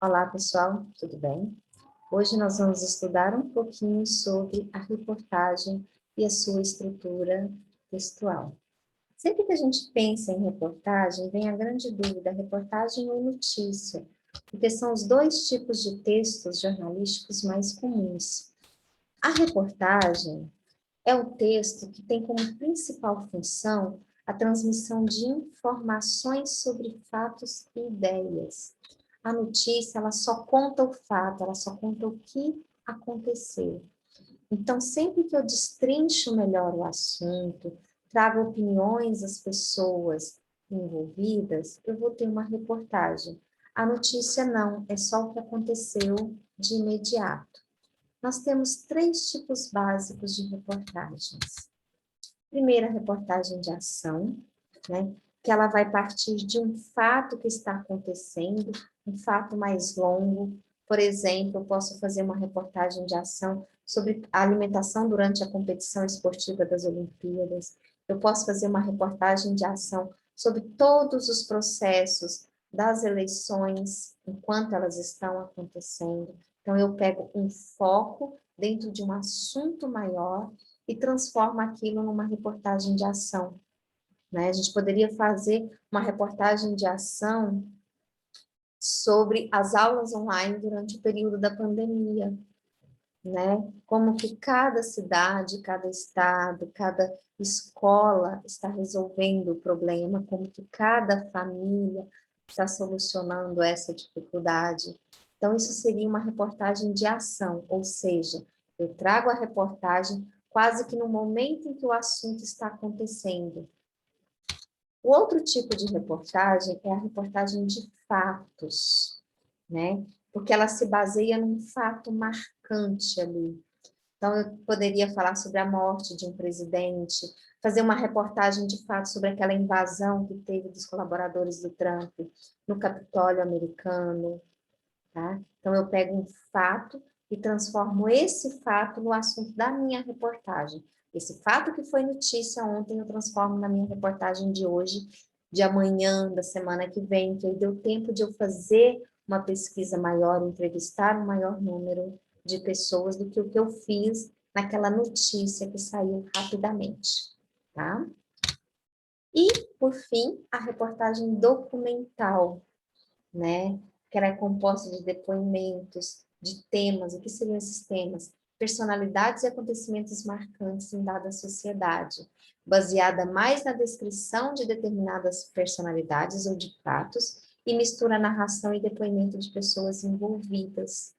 Olá, pessoal, tudo bem? Hoje nós vamos estudar um pouquinho sobre a reportagem e a sua estrutura textual. Sempre que a gente pensa em reportagem, vem a grande dúvida, reportagem ou notícia, porque são os dois tipos de textos jornalísticos mais comuns. A reportagem é o texto que tem como principal função a transmissão de informações sobre fatos e ideias. A notícia, ela só conta o fato, ela só conta o que aconteceu. Então, sempre que eu destrincho melhor o assunto, trago opiniões das pessoas envolvidas, eu vou ter uma reportagem. A notícia não, é só o que aconteceu de imediato. Nós temos três tipos básicos de reportagens. Primeira, reportagem de ação, né? Que ela vai partir de um fato que está acontecendo, um fato mais longo. Por exemplo, eu posso fazer uma reportagem de ação sobre a alimentação durante a competição esportiva das Olimpíadas. Eu posso fazer uma reportagem de ação sobre todos os processos das eleições, enquanto elas estão acontecendo. Então, eu pego um foco dentro de um assunto maior e transformo aquilo numa reportagem de ação. Né? A gente poderia fazer uma reportagem de ação sobre as aulas online durante o período da pandemia, né? Como que cada cidade, cada estado, cada escola está resolvendo o problema, como que cada família está solucionando essa dificuldade. Então, isso seria uma reportagem de ação, ou seja, eu trago a reportagem quase que no momento em que o assunto está acontecendo. O outro tipo de reportagem é a reportagem de fatos, né? Porque ela se baseia num fato marcante ali. Então, eu poderia falar sobre a morte de um presidente, fazer uma reportagem de fato sobre aquela invasão que teve dos colaboradores do Trump no Capitólio americano, tá? Então, eu pego um fato e transformo esse fato no assunto da minha reportagem. Esse fato que foi notícia ontem, eu transformo na minha reportagem de hoje, de amanhã, da semana que vem, que aí deu tempo de eu fazer uma pesquisa maior, entrevistar um maior número de pessoas do que o que eu fiz naquela notícia que saiu rapidamente, tá? E, por fim, a reportagem documental, né? Que ela é composta de depoimentos, de temas. O que seriam esses temas? Personalidades e acontecimentos marcantes em dada sociedade, baseada mais na descrição de determinadas personalidades ou de fatos, e mistura narração e depoimento de pessoas envolvidas.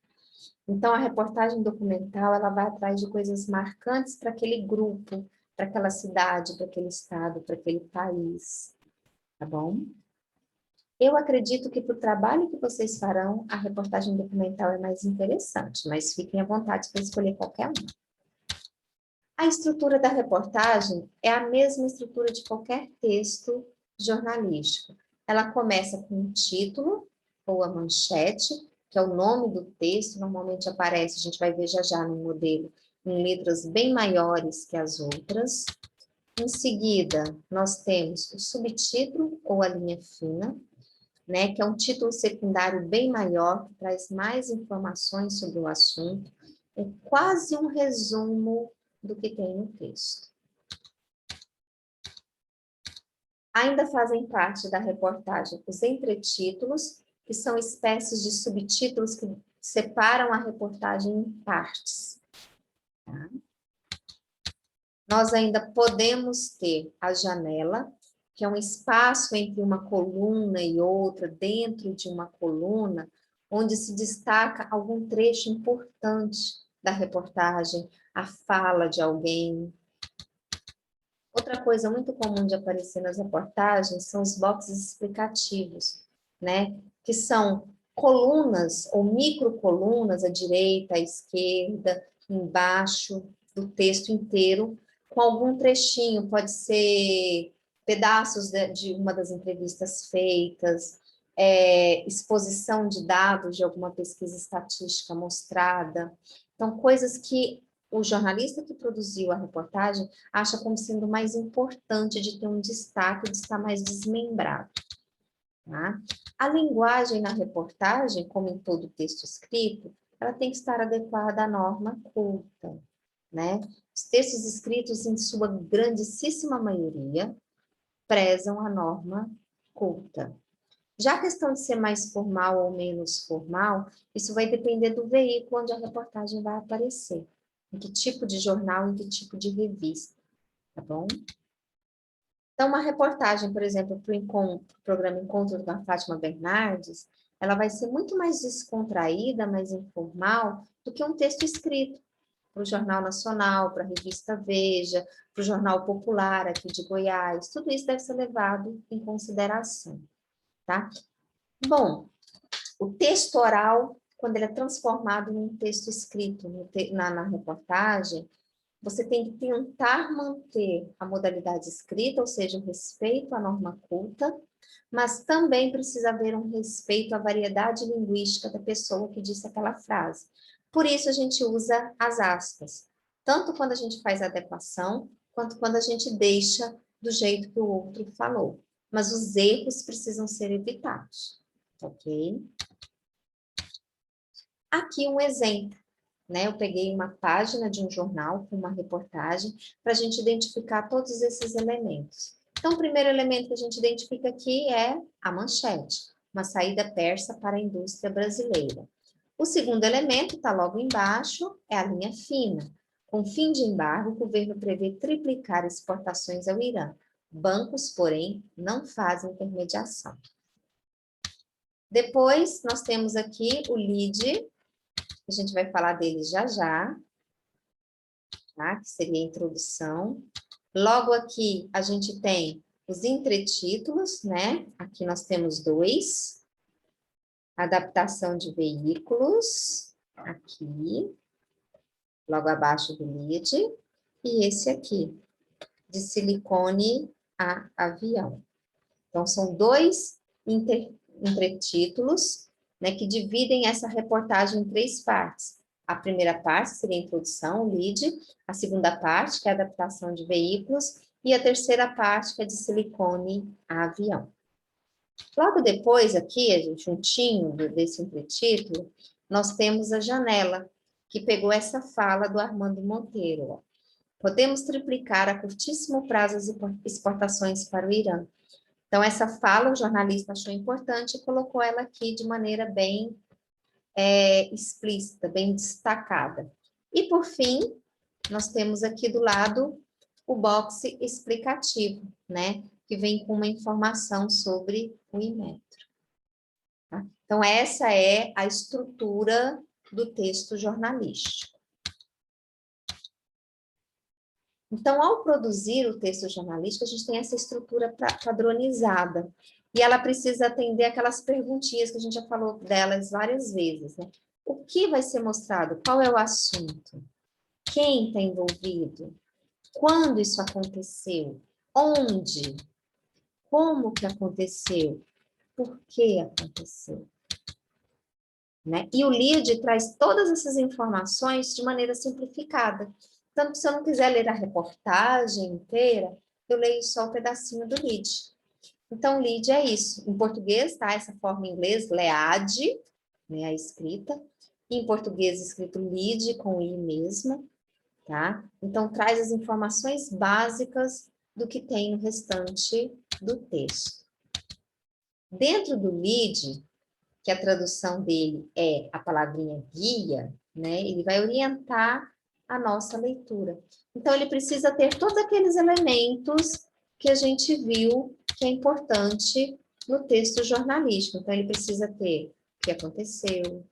Então, a reportagem documental, ela vai atrás de coisas marcantes para aquele grupo, para aquela cidade, para aquele estado, para aquele país, tá bom? Eu acredito que para o trabalho que vocês farão, a reportagem documental é mais interessante, mas fiquem à vontade para escolher qualquer uma. A estrutura da reportagem é a mesma estrutura de qualquer texto jornalístico. Ela começa com um título, ou a manchete, que é o nome do texto, normalmente aparece, a gente vai ver já já no modelo, em letras bem maiores que as outras. Em seguida, nós temos o subtítulo, ou a linha fina, né, que é um título secundário bem maior, que traz mais informações sobre o assunto, é quase um resumo do que tem no texto. Ainda fazem parte da reportagem os entretítulos, que são espécies de subtítulos que separam a reportagem em partes. Tá? Nós ainda podemos ter a janela, que é um espaço entre uma coluna e outra, dentro de uma coluna, onde se destaca algum trecho importante da reportagem, a fala de alguém. Outra coisa muito comum de aparecer nas reportagens são os boxes explicativos, né? Que são colunas ou microcolunas à direita, à esquerda, embaixo do texto inteiro, com algum trechinho, pode ser pedaços de uma das entrevistas feitas, exposição de dados de alguma pesquisa estatística mostrada. Então, coisas que o jornalista que produziu a reportagem acha como sendo mais importante de ter um destaque, de estar mais desmembrado. tá? A linguagem na reportagem, como em todo texto escrito, ela tem que estar adequada à norma culta, né? Os textos escritos, em sua grandíssima maioria, prezam a norma culta. Já a questão de ser mais formal ou menos formal, isso vai depender do veículo onde a reportagem vai aparecer. Em que tipo de jornal, em que tipo de revista, tá bom? Então, uma reportagem, por exemplo, para o programa Encontro com a Fátima Bernardes, ela vai ser muito mais descontraída, mais informal, do que um texto escrito para o Jornal Nacional, para a revista Veja, para o Jornal Popular aqui de Goiás. Tudo isso deve ser levado em consideração, tá? Bom, o texto oral, quando ele é transformado em um texto escrito na reportagem, você tem que tentar manter a modalidade escrita, ou seja, o respeito à norma culta, mas também precisa haver um respeito à variedade linguística da pessoa que disse aquela frase. Por isso a gente usa as aspas, tanto quando a gente faz a adequação, quanto quando a gente deixa do jeito que o outro falou. Mas os erros precisam ser evitados, ok? Aqui um exemplo, né? Eu peguei uma página de um jornal com uma reportagem para a gente identificar todos esses elementos. Então, o primeiro elemento que a gente identifica aqui é a manchete, uma saída persa para a indústria brasileira. O segundo elemento, está logo embaixo, é a linha fina. Com fim de embargo, o governo prevê triplicar exportações ao Irã. Bancos, porém, não fazem intermediação. Depois, nós temos aqui o lead, a gente vai falar dele já já, tá? Que seria a introdução. Logo aqui, a gente tem os entretítulos, né? Aqui nós temos dois. Adaptação de veículos, aqui, logo abaixo do lead. E esse aqui, de silicone a avião. Então, são dois entretítulos, né, que dividem essa reportagem em três partes. A primeira parte seria a introdução, o lead, a segunda parte, que é a adaptação de veículos, e a terceira parte, que é de silicone a avião. Logo depois, aqui, juntinho desse entretítulo, nós temos a janela, que pegou essa fala do Armando Monteiro. Ó. Podemos triplicar a curtíssimo prazo as exportações para o Irã. Então, essa fala o jornalista achou importante e colocou ela aqui de maneira bem explícita, bem destacada. E, por fim, nós temos aqui do lado o box explicativo, né? Que vem com uma informação sobre o Inmetro. Tá? Então, essa é a estrutura do texto jornalístico. Então, ao produzir o texto jornalístico, a gente tem essa estrutura padronizada. E ela precisa atender aquelas perguntinhas que a gente já falou delas várias vezes, né? O que vai ser mostrado? Qual é o assunto? Quem está envolvido? Quando isso aconteceu? Onde? Como que aconteceu? Por que aconteceu? Né? E o lead traz todas essas informações de maneira simplificada. Então, se eu não quiser ler a reportagem inteira, eu leio só o pedacinho do lead. Então, lead é isso. Em português, tá? Essa forma em inglês, lead, né? A escrita. Em português, escrito lead, com i mesmo, tá? Então, traz as informações básicas do que tem no restante do texto. Dentro do lead, que a tradução dele é a palavrinha guia, né? Ele vai orientar a nossa leitura. Então, ele precisa ter todos aqueles elementos que a gente viu que é importante no texto jornalístico. Então, ele precisa ter o que aconteceu,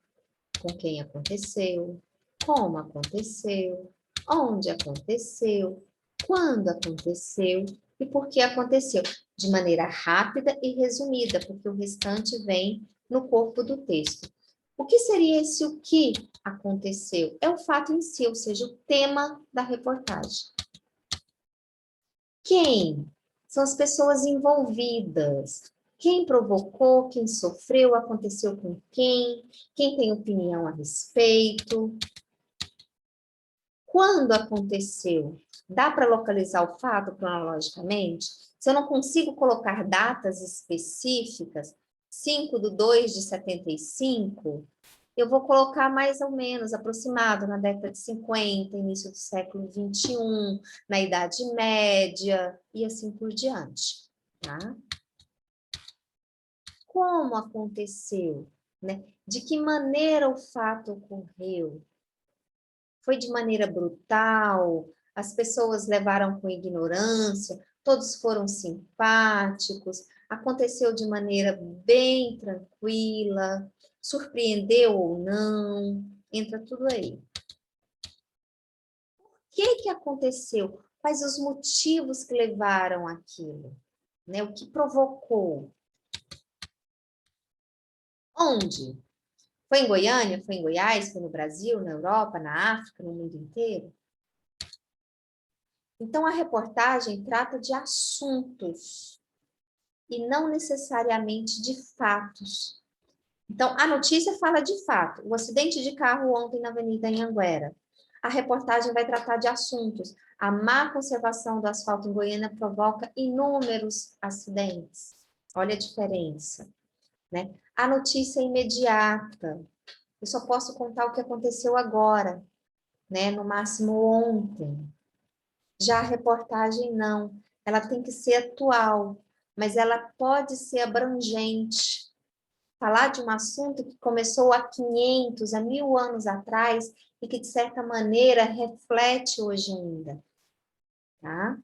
com quem aconteceu, como aconteceu, onde aconteceu, quando aconteceu e por que aconteceu, de maneira rápida e resumida, porque o restante vem no corpo do texto. O que seria esse o que aconteceu? É o fato em si, ou seja, o tema da reportagem. Quem? São as pessoas envolvidas. Quem provocou, quem sofreu, aconteceu com quem tem opinião a respeito. Quando aconteceu? Dá para localizar o fato cronologicamente? Se eu não consigo colocar datas específicas, 5/2/75, eu vou colocar mais ou menos aproximado na década de 50, início do século 21, na Idade Média e assim por diante, tá? Como aconteceu, né? De que maneira o fato ocorreu? Foi de maneira brutal? As pessoas levaram com ignorância? Todos foram simpáticos? Aconteceu de maneira bem tranquila? Surpreendeu ou não? Entra tudo aí. O que aconteceu? Quais os motivos que levaram aquilo? Né? O que provocou? Onde? Foi em Goiânia? Foi em Goiás? Foi no Brasil? Na Europa? Na África? No mundo inteiro? Então, a reportagem trata de assuntos e não necessariamente de fatos. Então, a notícia fala de fato. O acidente de carro ontem na Avenida Anhanguera. A reportagem vai tratar de assuntos. A má conservação do asfalto em Goiânia provoca inúmeros acidentes. Olha a diferença, né? A notícia é imediata. Eu só posso contar o que aconteceu agora, né? No máximo ontem. Já a reportagem não. Ela tem que ser atual, mas ela pode ser abrangente. Falar de um assunto que começou há 500, há 1000 anos atrás e que, de certa maneira, reflete hoje ainda. Tá?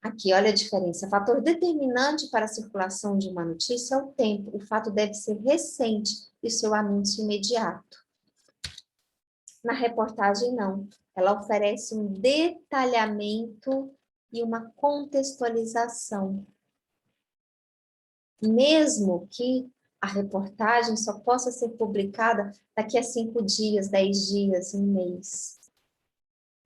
Aqui, olha a diferença. Fator determinante para a circulação de uma notícia é o tempo. O fato deve ser recente e seu anúncio imediato. Na reportagem, não. Ela oferece um detalhamento e uma contextualização. Mesmo que a reportagem só possa ser publicada daqui a 5 dias, 10 dias, um mês.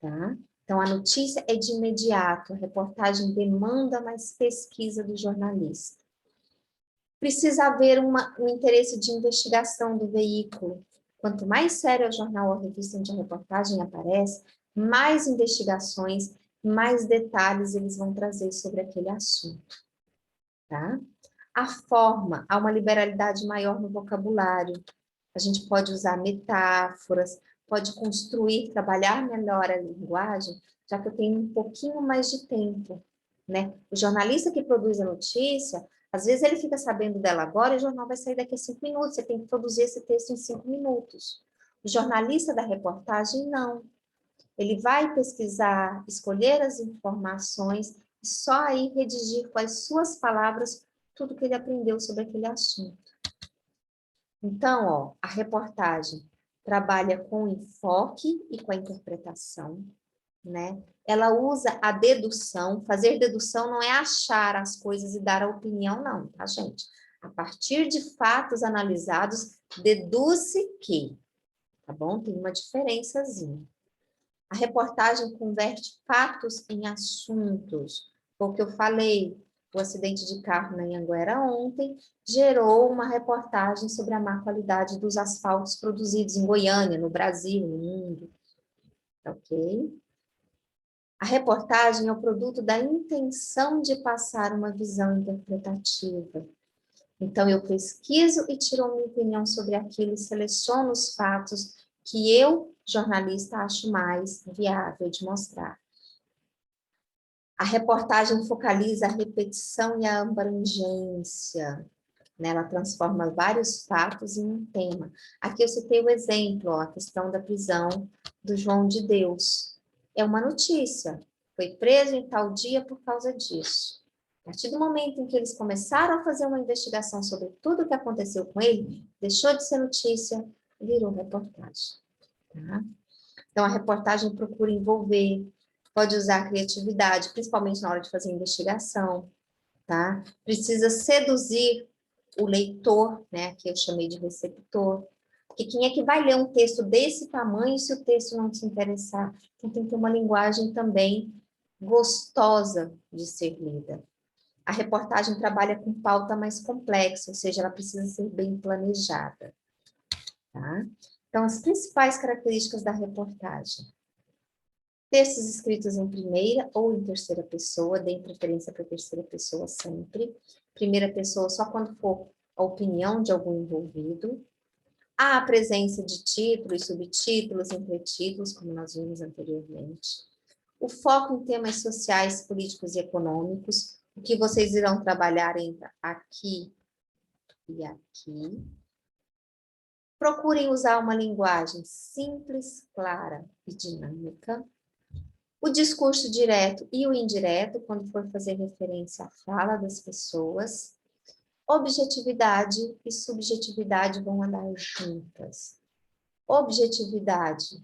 Tá? Então, a notícia é de imediato, a reportagem demanda mais pesquisa do jornalista. Precisa haver um interesse de investigação do veículo. Quanto mais sério o jornal ou a revista onde a reportagem aparece, mais investigações, mais detalhes eles vão trazer sobre aquele assunto. Tá? A forma, há uma liberalidade maior no vocabulário. A gente pode usar metáforas, pode construir, trabalhar melhor a linguagem, já que eu tenho um pouquinho mais de tempo, né? O jornalista que produz a notícia, às vezes ele fica sabendo dela agora e o jornal vai sair daqui a 5 minutos, você tem que produzir esse texto em 5 minutos. O jornalista da reportagem, não. Ele vai pesquisar, escolher as informações e só aí redigir com as suas palavras tudo que ele aprendeu sobre aquele assunto. Então, ó, a reportagem trabalha com o enfoque e com a interpretação, né? Ela usa a dedução. Fazer dedução não é achar as coisas e dar a opinião, não, tá, gente? A partir de fatos analisados, deduz-se que, tá bom? Tem uma diferençazinha. A reportagem converte fatos em assuntos. Foi o que eu falei, o acidente de carro na Anhanguera ontem gerou uma reportagem sobre a má qualidade dos asfaltos produzidos em Goiânia, no Brasil, no mundo. Ok? A reportagem é o produto da intenção de passar uma visão interpretativa. Então, eu pesquiso e tiro uma opinião sobre aquilo e seleciono os fatos que eu, jornalista, acho mais viável de mostrar. A reportagem focaliza a repetição e a abrangência, né? Ela transforma vários fatos em um tema. Aqui eu citei o exemplo, ó, a questão da prisão do João de Deus. É uma notícia, foi preso em tal dia por causa disso. A partir do momento em que eles começaram a fazer uma investigação sobre tudo o que aconteceu com ele, deixou de ser notícia, virou reportagem. Tá? Então, a reportagem procura envolver, pode usar a criatividade, principalmente na hora de fazer investigação, tá? Precisa seduzir o leitor, né, que eu chamei de receptor, porque quem é que vai ler um texto desse tamanho se o texto não te interessar? Então, tem que ter uma linguagem também gostosa de ser lida. A reportagem trabalha com pauta mais complexa, ou seja, ela precisa ser bem planejada, tá? Então, as principais características da reportagem. Textos escritos em primeira ou em terceira pessoa, deem preferência para terceira pessoa sempre. Primeira pessoa só quando for a opinião de algum envolvido. Há a presença de títulos, subtítulos, entretítulos, como nós vimos anteriormente. O foco em temas sociais, políticos e econômicos, o que vocês irão trabalhar entre aqui e aqui. Procurem usar uma linguagem simples, clara e dinâmica. O discurso direto e o indireto, quando for fazer referência à fala das pessoas. Objetividade e subjetividade vão andar juntas. Objetividade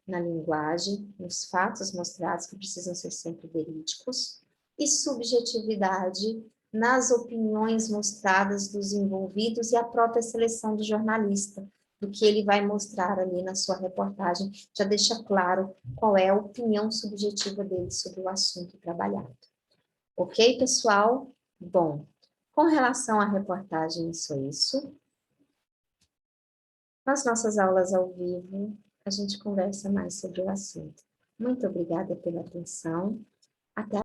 na linguagem, nos fatos mostrados que precisam ser sempre verídicos, e subjetividade nas opiniões mostradas dos envolvidos e a própria seleção do jornalista, do que ele vai mostrar ali na sua reportagem, já deixa claro qual é a opinião subjetiva dele sobre o assunto trabalhado. Ok, pessoal? Bom, com relação à reportagem, isso. Nas nossas aulas ao vivo, a gente conversa mais sobre o assunto. Muito obrigada pela atenção. Até